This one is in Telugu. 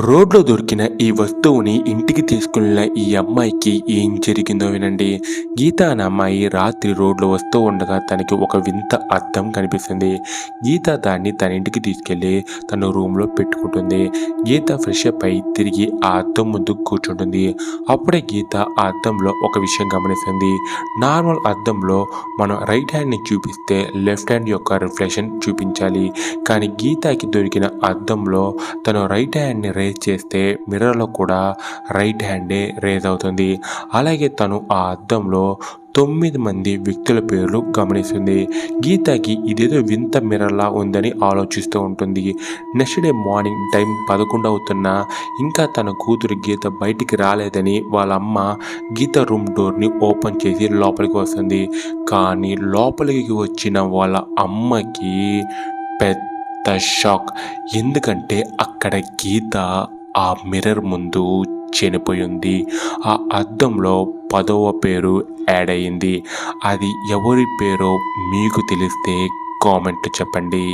రోడ్లో దొరికిన ఈ వస్తువుని ఇంటికి తీసుకెళ్లిన ఈ అమ్మాయికి ఏం జరిగిందో వినండి. గీత అనే అమ్మాయి రాత్రి రోడ్లో వస్తూ ఉండగా తనకి ఒక వింత అద్దం కనిపిస్తుంది. గీత దాన్ని తన ఇంటికి తీసుకెళ్ళి తన రూమ్లో పెట్టుకుంటుంది. గీత ఫ్రెష్ అప్ అయి తిరిగి ఆ అద్దం ముందు కూర్చుంటుంది. అప్పుడే గీత ఆ అద్దంలో ఒక విషయం గమనిస్తుంది. నార్మల్ అద్దంలో మనం రైట్ హ్యాండ్ని చూపిస్తే లెఫ్ట్ హ్యాండ్ యొక్క రిఫ్లెక్షన్ చూపించాలి. కానీ గీతకి దొరికిన అద్దంలో తను రైట్ హ్యాండ్ని రేజ్ చేస్తే మిర్రర్లో కూడా రైట్ హ్యాండే రేజ్ అవుతుంది. అలాగే తను ఆ అద్దంలో 9 మంది వ్యక్తుల పేర్లు గమనిస్తుంది. గీతకి ఇదేదో వింత మిర్రర్లా ఉందని ఆలోచిస్తూ ఉంటుంది. నెక్స్ట్ డే మార్నింగ్ టైం 11 అవుతున్నా ఇంకా తన కూతురు గీత బయటికి రాలేదని వాళ్ళ అమ్మ గీత రూమ్ డోర్ని ఓపెన్ చేసి లోపలికి వస్తుంది. కానీ లోపలికి వచ్చిన వాళ్ళ అమ్మకి పెద్ద షాక్. ఎందుకంటే అక్కడ గీత ఆ మిర్రర్ ముందు చనిపోయింది. ఆ అద్దంలో 10వ పేరు యాడ్ అయ్యింది. అది ఎవరి పేరో మీకు తెలిస్తే కామెంట్ చెప్పండి.